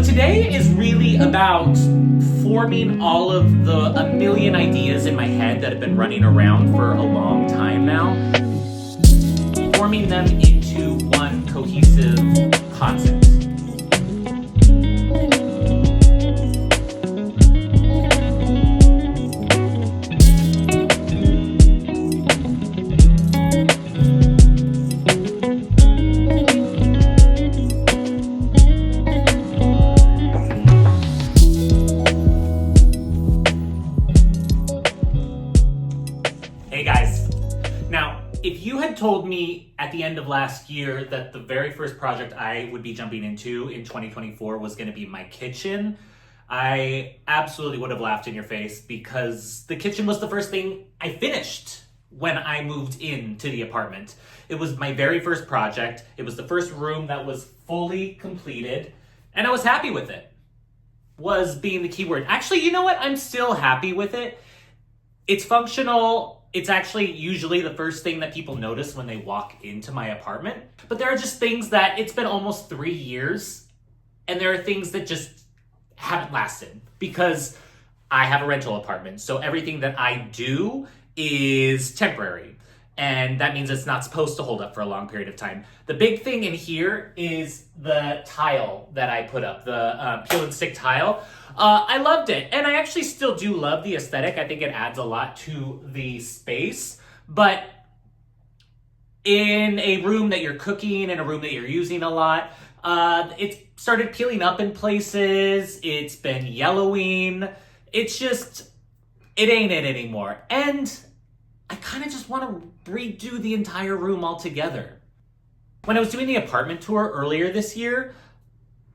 So today is really about forming all of a million ideas in my head that have been running around for a long time now, forming them into one cohesive concept. Hey guys, now if you had told me at the end of last year that the very first project I would be jumping into in 2024 was going to be my kitchen, I absolutely would have laughed in your face because the kitchen was the first thing I finished when I moved into the apartment. It was my very first project. It was the first room that was fully completed, and I was happy with it. Was being the key word. Actually, you know what? I'm still happy with it. It's functional. It's actually usually the first thing that people notice when they walk into my apartment. But there are just things that it's been almost 3 years, and there are things that just haven't lasted because I have a rental apartment. So everything that I do is temporary. And that means it's not supposed to hold up for a long period of time. The big thing in here is the tile that I put up, the peel and stick tile. I loved it, and I actually still do love the aesthetic. I think it adds a lot to the space, but in a room that you're cooking, in a room that you're using a lot, it started peeling up in places, it's been yellowing, it ain't it anymore, and I kind of just want to redo the entire room altogether. When I was doing the apartment tour earlier this year,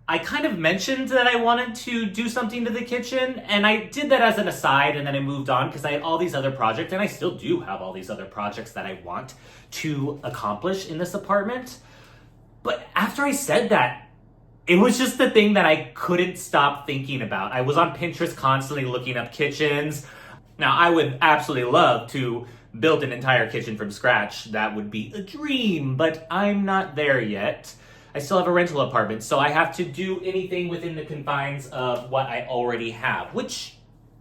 I kind of mentioned that I wanted to do something to the kitchen, and I did that as an aside, and then I moved on because I had all these other projects, and I still do have all these other projects that I want to accomplish in this apartment. But after I said that, it was just the thing that I couldn't stop thinking about. I was on Pinterest constantly looking up kitchens. Now, I would absolutely love to build an entire kitchen from scratch. That would be a dream, but I'm not there yet. I still have a rental apartment, so I have to do anything within the confines of what I already have, which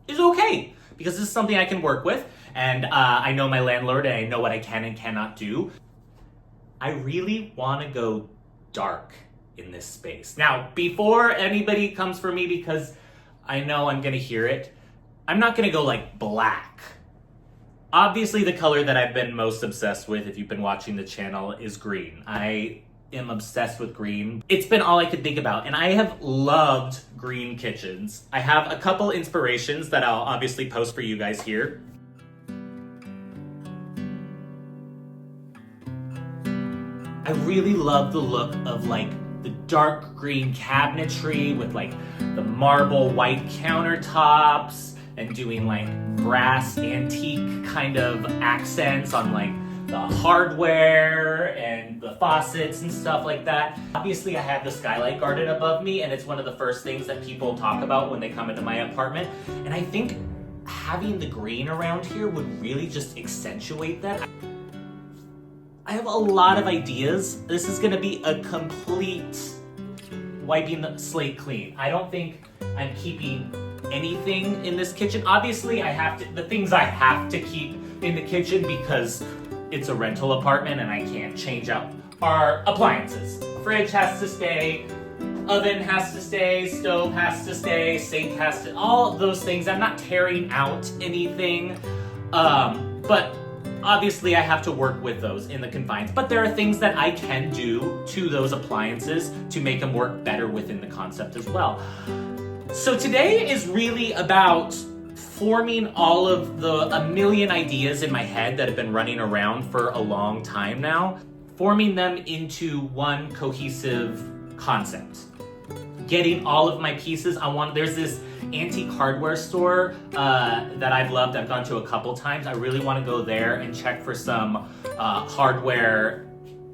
is okay, because this is something I can work with, and I know my landlord, and I know what I can and cannot do. I really want to go dark in this space. Now, before anybody comes for me, because I know I'm going to hear it, I'm not going to go like black. Obviously, the color that I've been most obsessed with, if you've been watching the channel, is green. I am obsessed with green. It's been all I could think about, and I have loved green kitchens. I have a couple inspirations that I'll obviously post for you guys here. I really love the look of like the dark green cabinetry with like the marble white countertops and doing like brass antique kind of accents on like the hardware and the faucets and stuff like that. Obviously, I have the skylight garden above me, and it's one of the first things that people talk about when they come into my apartment. And I think having the green around here would really just accentuate that. I have a lot of ideas. This is gonna be a complete wiping the slate clean. I don't think I'm keeping anything in this kitchen. Obviously, the things I have to keep in the kitchen because it's a rental apartment and I can't change out our appliances. Fridge has to stay, oven has to stay, stove has to stay, sink has to, all of those things. I'm not tearing out anything, but obviously I have to work with those in the confines. But there are things that I can do to those appliances to make them work better within the concept as well. So today is really about forming all of a million ideas in my head that have been running around for a long time now, forming them into one cohesive concept. Getting all of my pieces, there's this antique hardware store that I've loved. I've gone to a couple times. I really want to go there and check for some hardware,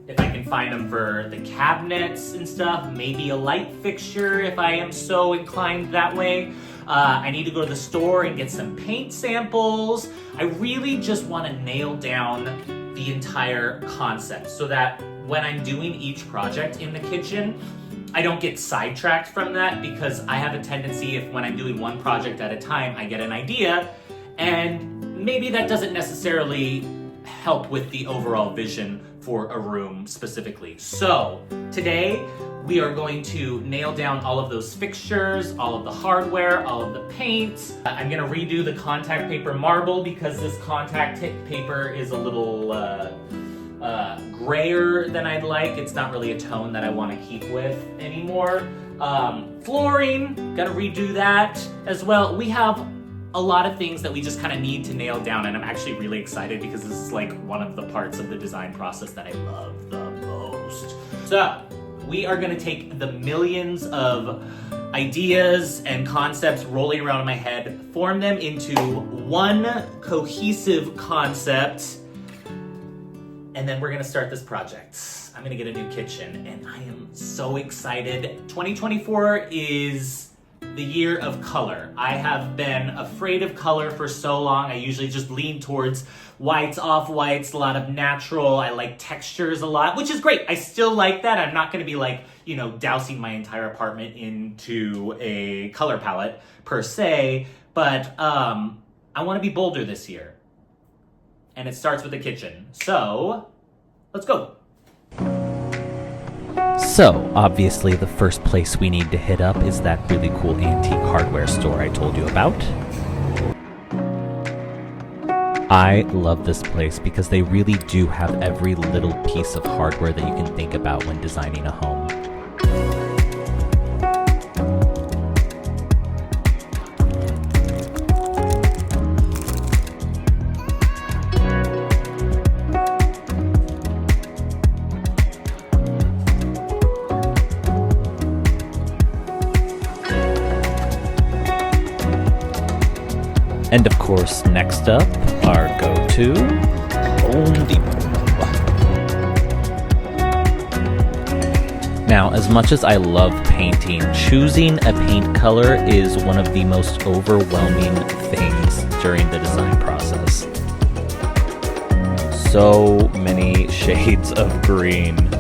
if I can find them for the cabinets and stuff, maybe a light fixture if I am so inclined that way. I need to go to the store and get some paint samples. I really just want to nail down the entire concept so that when I'm doing each project in the kitchen, I don't get sidetracked from that because I have a tendency, if when I'm doing one project at a time, I get an idea, and maybe that doesn't necessarily help with the overall vision for a room specifically. So today we are going to nail down all of those fixtures, all of the hardware, all of the paints. I'm gonna redo the contact paper marble because this contact paper is a little grayer than I'd like. It's not really a tone that I want to keep with anymore. Flooring, gotta redo that as well. We have a lot of things that we just kind of need to nail down, and I'm actually really excited because this is like one of the parts of the design process that I love the most. So we are gonna take the millions of ideas and concepts rolling around in my head, form them into one cohesive concept, and then we're gonna start this project. I'm gonna get a new kitchen, and I am so excited. 2024 is the year of color. I have been afraid of color for so long. I usually just lean towards whites, off-whites, a lot of natural. I like textures a lot, which is great. I still like that. I'm not gonna be like, you know, dousing my entire apartment into a color palette per se, but I wanna be bolder this year. And it starts with the kitchen. So, let's go. So, obviously the first place we need to hit up is that really cool antique hardware store I told you about. I love this place because they really do have every little piece of hardware that you can think about when designing a home. And of course, next up, our go-to, Home Depot. Now, as much as I love painting, choosing a paint color is one of the most overwhelming things during the design process. So many shades of green.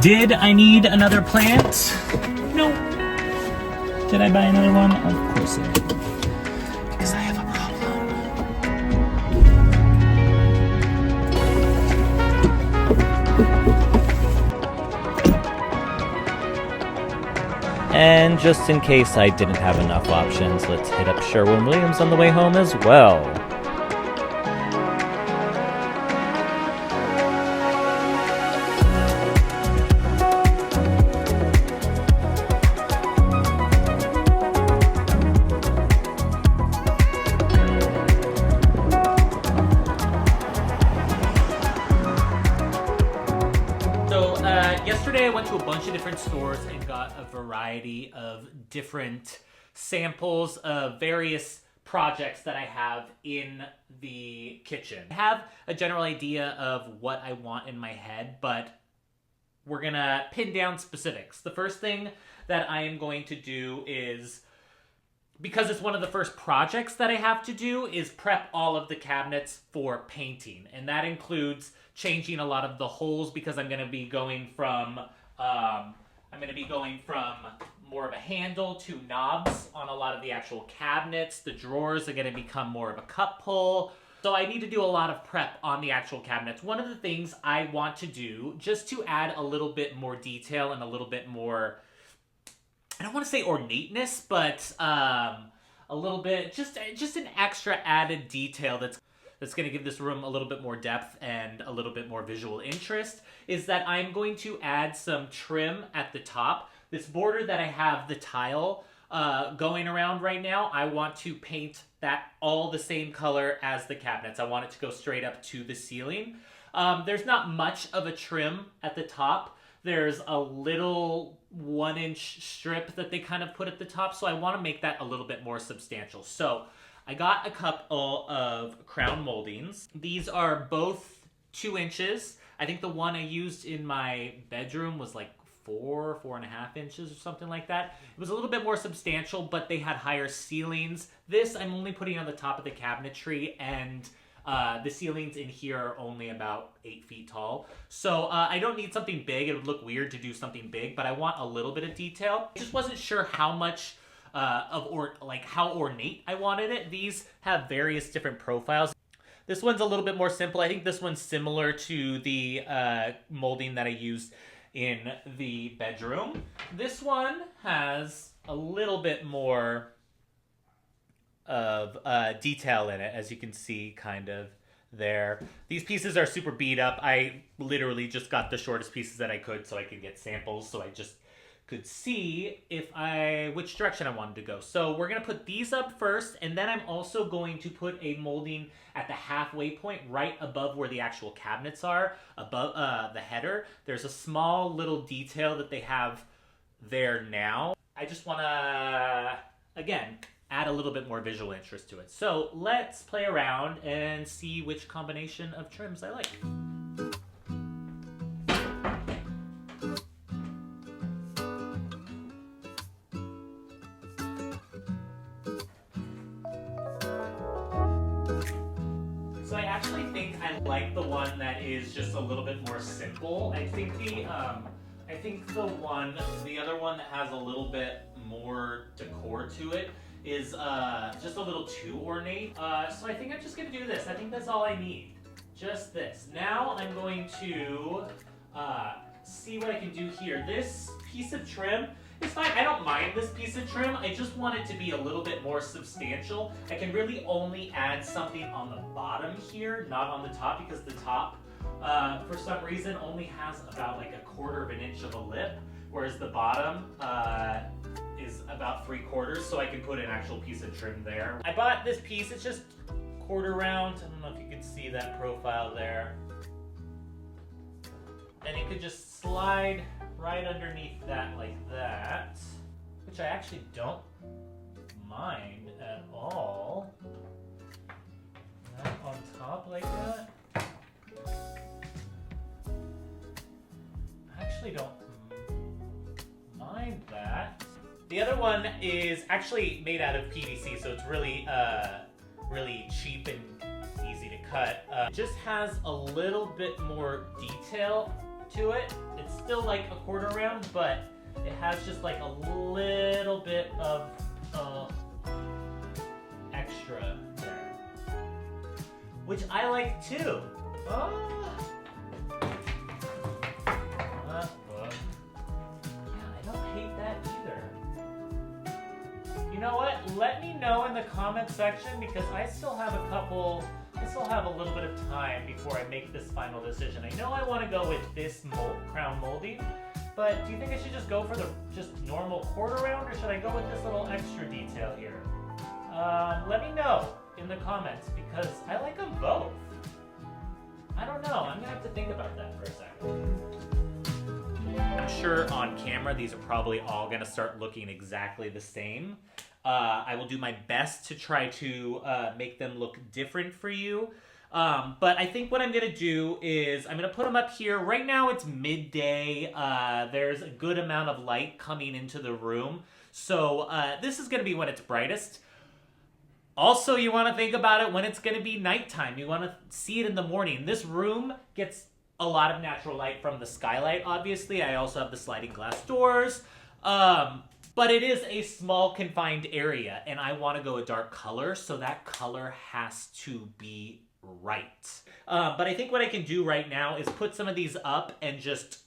Did I need another plant? No. Did I buy another one? Of course I did. Because I have a problem. And just in case I didn't have enough options, let's hit up Sherwin-Williams on the way home as well. Yesterday I went to a bunch of different stores and got a variety of different samples of various projects that I have in the kitchen. I have a general idea of what I want in my head, but we're gonna pin down specifics. The first thing that I am going to do is, because it's one of the first projects that I have to do, is prep all of the cabinets for painting. And that includes changing a lot of the holes because I'm going to be going from more of a handle to knobs on a lot of the actual cabinets. The drawers are going to become more of a cup hole. So I need to do a lot of prep on the actual cabinets. One of the things I want to do, just to add a little bit more detail and a little bit more, I don't want to say ornateness, but a little bit, just an extra added detail that's going to give this room a little bit more depth and a little bit more visual interest, is that I'm going to add some trim at the top. This border that I have the tile going around right now, I want to paint that all the same color as the cabinets. I want it to go straight up to the ceiling. There's not much of a trim at the top. There's a little 1-inch strip that they kind of put at the top, so I want to make that a little bit more substantial. So I got a couple of crown moldings. These are both 2 inches. I think the one I used in my bedroom was like 4.5 inches or something like that. It was a little bit more substantial, but they had higher ceilings. This I'm only putting on the top of the cabinetry, and the ceilings in here are only about 8 feet tall. So I don't need something big. It would look weird to do something big, but I want a little bit of detail. I just wasn't sure how much how ornate I wanted it. These have various different profiles. This one's a little bit more simple. I think this one's similar to the molding that I used in the bedroom. This one has a little bit more of detail in it, as you can see kind of there. These pieces are super beat up. I literally just got the shortest pieces that I could so I could get samples, so I just could see which direction I wanted to go. So we're gonna put these up first, and then I'm also going to put a molding at the halfway point right above where the actual cabinets are, above the header. There's a small little detail that they have there now. I just wanna, again, add a little bit more visual interest to it. So let's play around and see which combination of trims I like. So I actually think I like the one that is just a little bit more simple. I think the other one that has a little bit more decor to it is just a little too ornate. So I think I'm just gonna do this. I think that's all I need. Just this. Now I'm going to see what I can do here. This piece of trim is fine. I don't mind this piece of trim. I just want it to be a little bit more substantial. I can really only add something on the bottom here, not on the top, because the top, for some reason, only has about like 1/4 inch of a lip, whereas the bottom is about 3/4, so I can put an actual piece of trim there. I bought this piece. It's just 1/4 round. I don't know if you can see that profile there. And it could just slide right underneath that like that, which I actually don't mind at all. That on top like that. I actually don't mind that. The other one is actually made out of PVC, so it's really really cheap and easy to cut. It just has a little bit more detail to it. It's still like 1/4 round, but it has just like a little bit of extra there, which I like too. Yeah, I don't hate that either. You know what? Let me know in the comment section, because I still have a little bit of time before I make this final decision. I know I want to go with this crown molding, but do you think I should just go for the just normal 1/4 round, or should I go with this little extra detail here? Let me know in the comments, because I like them both. I don't know. I'm gonna have to think about that for a second. I'm sure on camera these are probably all gonna start looking exactly the same. I will do my best to try to make them look different for you. But I think what I'm going to do is I'm going to put them up here. Right now it's midday. There's a good amount of light coming into the room. So this is going to be when it's brightest. Also, you want to think about it when it's going to be nighttime. You want to see it in the morning. This room gets a lot of natural light from the skylight, obviously. I also have the sliding glass doors. But it is a small confined area, and I want to go a dark color, so that color has to be right. But I think what I can do right now is put some of these up and just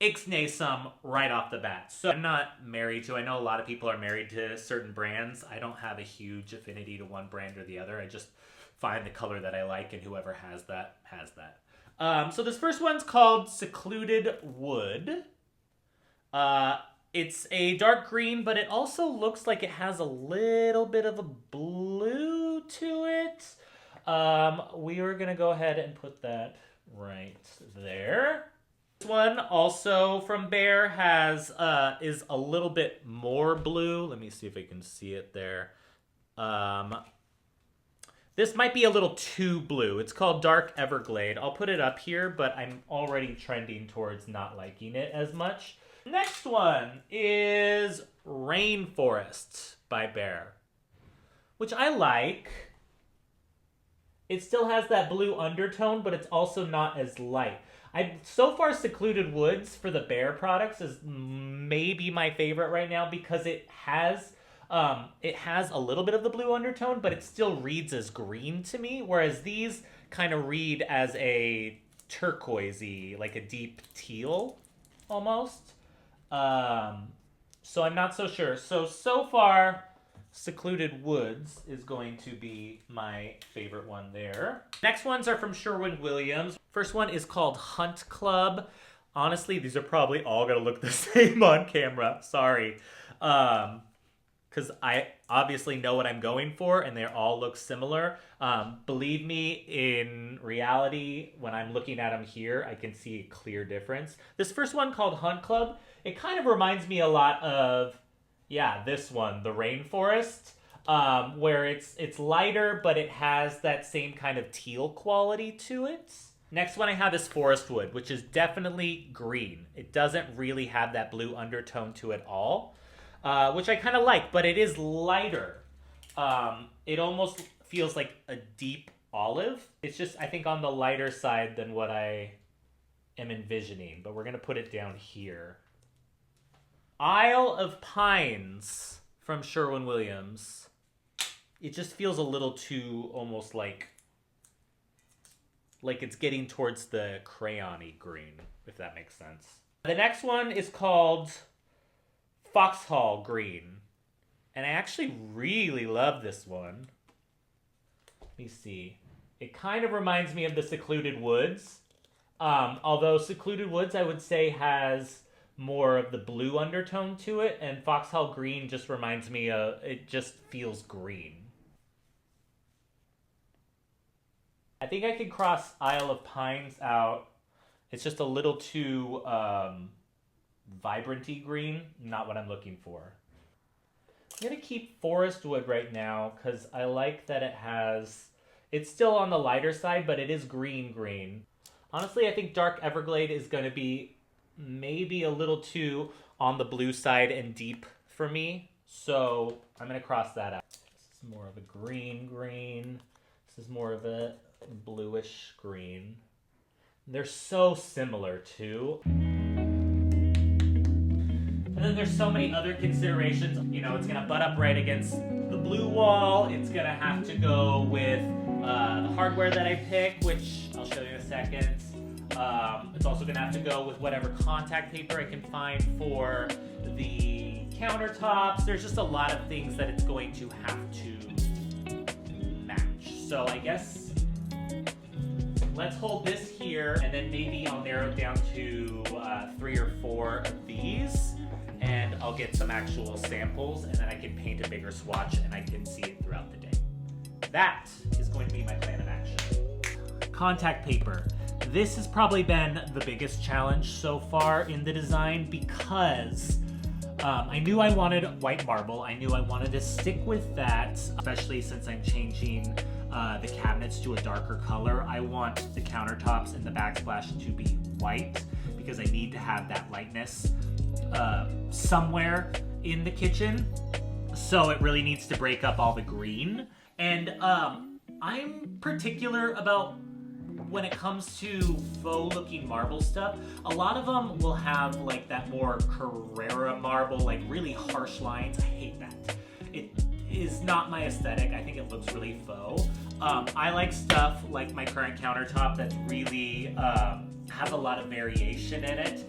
ixnay some right off the bat. So I'm not married to, I know a lot of people are married to certain brands. I don't have a huge affinity to one brand or the other. I just find the color that I like, and whoever has that, has that. So this first one's called Secluded Wood. It's a dark green, but it also looks like it has a little bit of a blue to it. We are going to go ahead and put that right there. This one also from Behr has is a little bit more blue. Let me see if I can see it there. This might be a little too blue. It's called Dark Everglade. I'll put it up here, but I'm already trending towards not liking it as much. Next one is Rainforest by Behr, which I like. It still has that blue undertone, but it's also not as light. So far, Secluded Woods for the Behr products is maybe my favorite right now because it has a little bit of the blue undertone, but it still reads as green to me, whereas these kind of read as a turquoisey, like a deep teal almost. So I'm not so sure. So far, Secluded Woods is going to be my favorite one there. Next ones are from Sherwin-Williams. First one is called Hunt Club. Honestly, these are probably all going to look the same on camera. Sorry. Because I obviously know what I'm going for, and they all look similar. Believe me, in reality, when I'm looking at them here, I can see a clear difference. This first one called Hunt Club, it kind of reminds me a lot of, yeah, this one, the Rainforest, where it's lighter, but it has that same kind of teal quality to it. Next one I have is Forest Wood, which is definitely green. It doesn't really have that blue undertone to it at all. Which I kind of like, but it is lighter. It almost feels like a deep olive. It's just, I think, on the lighter side than what I am envisioning, but we're going to put it down here. Isle of Pines from Sherwin-Williams. It just feels a little too almost like it's getting towards the crayon-y green, if that makes sense. The next one is called Foxhall Green, and I actually really love this one. Let me see. It kind of reminds me of the Secluded Woods, although Secluded Woods I would say has more of the blue undertone to it, and Foxhall Green just reminds me of, it just feels green. I think I could cross Isle of Pines out. It's just a little too vibranty green, not what I'm looking for. I'm going to keep Forest Wood right now because I like that it's still on the lighter side, but it is green. Honestly, I think Dark Everglade is going to be maybe a little too on the blue side and deep for me, so I'm going to cross that out. This is more of a green. This is more of a bluish green. They're so similar too. And then there's so many other considerations. You know, it's gonna butt up right against the blue wall. It's gonna have to go with the hardware that I pick, which I'll show you in a second. It's also gonna have to go with whatever contact paper I can find for the countertops. There's just a lot of things that it's going to have to match. So I guess let's hold this here, and then maybe I'll narrow it down to 3 or 4 of these, and I'll get some actual samples, and then I can paint a bigger swatch, and I can see it throughout the day. That is going to be my plan of action. Contact paper. This has probably been the biggest challenge so far in the design because I knew I wanted white marble. I knew I wanted to stick with that, especially since I'm changing the cabinets to a darker color. I want the countertops and the backsplash to be white because I need to have that lightness somewhere in the kitchen. So it really needs to break up all the green. And I'm particular about when it comes to faux looking marble stuff. A lot of them will have like that more Carrara marble, like really harsh lines. I hate that. It is not my aesthetic. I think it looks really faux. I like stuff like my current countertop that really has a lot of variation in it.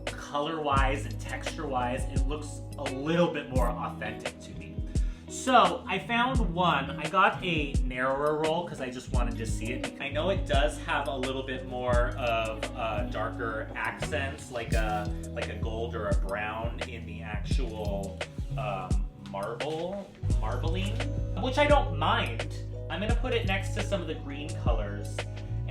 Color-wise and texture-wise, it looks a little bit more authentic to me. So I found one. I got a narrower roll because I just wanted to see it. I know it does have a little bit more of darker accents, like a gold or a brown in the actual marbling, which I don't mind. I'm gonna put it next to some of the green colors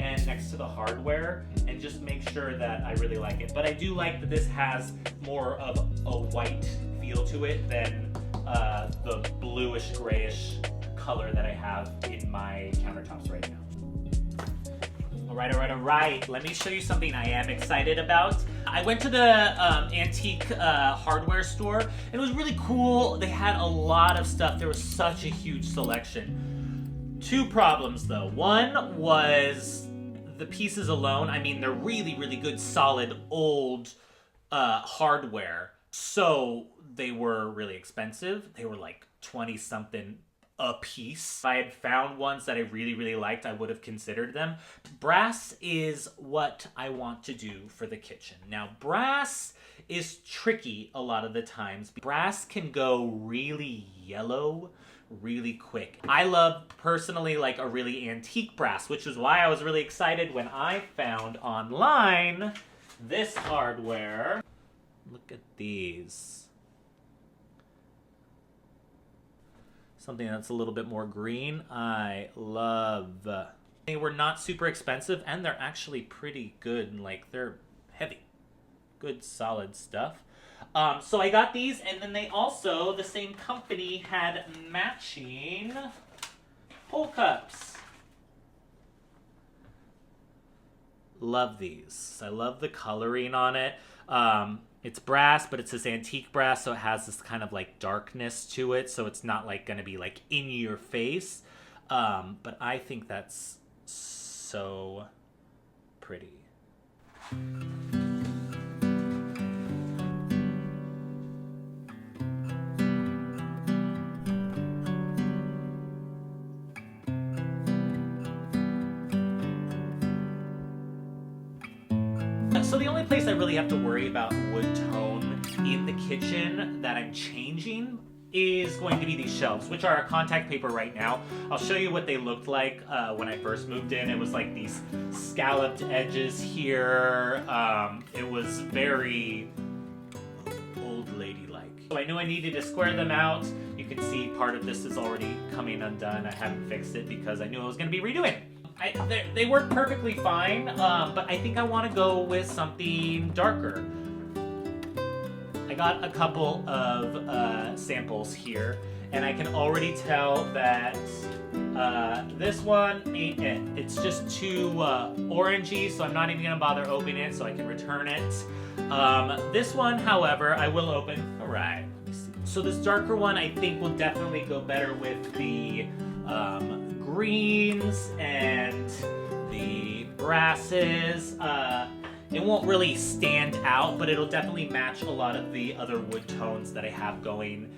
and next to the hardware and just make sure that I really like it. But I do like that this has more of a white feel to it than the bluish grayish color that I have in my countertops right now. All right. Let me show you something I am excited about. I went to the antique hardware store, and it was really cool. They had a lot of stuff. There was such a huge selection. Two problems though. One was the pieces alone. I mean, they're really, really good, solid, old hardware. So they were really expensive. They were like 20 something a piece. If I had found ones that I really, really liked, I would have considered them. Brass is what I want to do for the kitchen. Now, brass is tricky a lot of the times. Brass can go really yellow really quick. I love personally like a really antique brass, which is why I was really excited when I found online this hardware. Look at these. Something that's a little bit more green. I love. They were not super expensive, and they're actually pretty good, and like they're heavy. Good solid stuff. So I got these, and then they also, the same company, had matching pull cups. Love these. I love the coloring on it. It's brass, but it's this antique brass, so it has this kind of like darkness to it, so it's not like going to be like in your face. But I think that's so pretty. So the only place I really have to worry about wood tone in the kitchen that I'm changing is going to be these shelves, which are contact paper right now. I'll show you what they looked like when I first moved in. It was like these scalloped edges here. It was very old lady-like. So I knew I needed to square them out. You can see part of this is already coming undone. I haven't fixed it because I knew I was going to be redoing it. They work perfectly fine, but I think I want to go with something darker. I got a couple of samples here, and I can already tell that this one ain't it. It's just too orangey, so I'm not even going to bother opening it so I can return it. This one, however, I will open. All right. So this darker one I think will definitely go better with the greens and the brasses. It won't really stand out, but it'll definitely match a lot of the other wood tones that I have going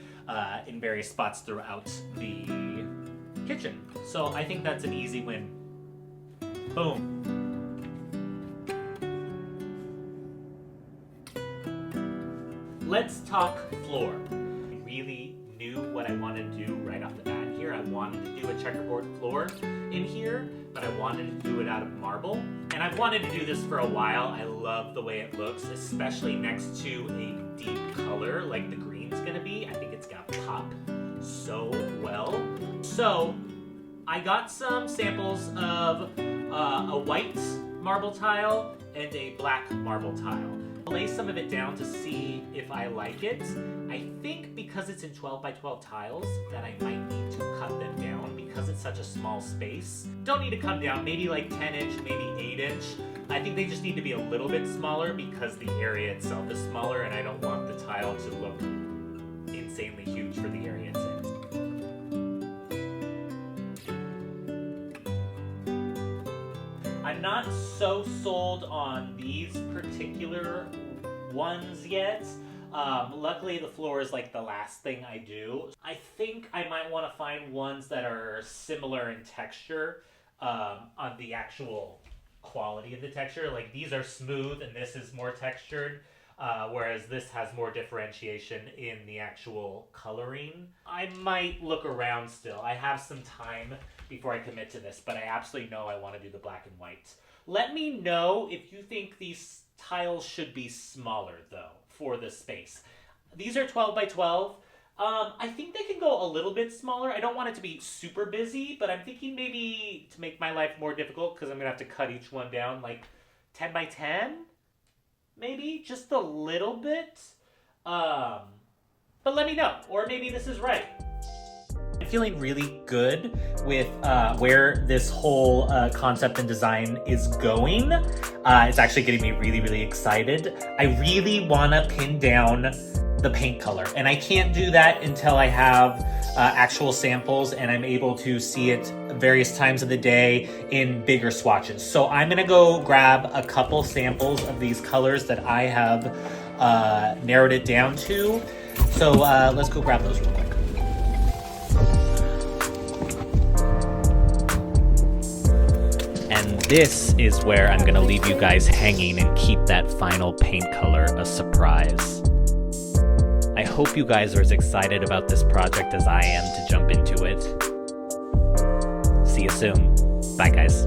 in various spots throughout the kitchen. So I think that's an easy win. Boom. Let's talk floor. I really knew what I wanted to do right off the bat here. I wanted to do a checkerboard floor in here, but I wanted to do it out of marble. And I've wanted to do this for a while. I love the way it looks, especially next to a deep color like the green's gonna be. I think it's gonna pop so well. So I got some samples of a white marble tile and a black marble tile. I'll lay some of it down to see if I like it. I think because it's in 12 by 12 tiles that I might need to cut them down because it's such a small space. Don't need to cut down, maybe like 10 inch, maybe 8 inch. I think they just need to be a little bit smaller because the area itself is smaller and I don't want the tile to look insanely huge for the area it's in. I'm not so sold on these particular ones yet. Luckily the floor is like the last thing I do. I think I might want to find ones that are similar in texture on the actual quality of the texture. Like these are smooth and this is more textured, whereas this has more differentiation in the actual coloring. I might look around still. I have some time before I commit to this, but I absolutely know I want to do the black and white. Let me know if you think these tiles should be smaller though for the space. These are 12 by 12. I think they can go a little bit smaller. I don't want it to be super busy, but I'm thinking maybe to make my life more difficult, because I'm gonna have to cut each one down, like 10 by 10, maybe just a little bit. But let me know, or maybe this is right. I'm feeling really good with where this whole concept and design is going. It's actually getting me really, really excited. I really want to pin down the paint color, and I can't do that until I have actual samples and I'm able to see it various times of the day in bigger swatches. So I'm gonna go grab a couple samples of these colors that I have narrowed it down to. So let's go grab those real quick. And this is where I'm gonna leave you guys hanging and keep that final paint color a surprise. I hope you guys are as excited about this project as I am to jump into it. See you soon. Bye, guys.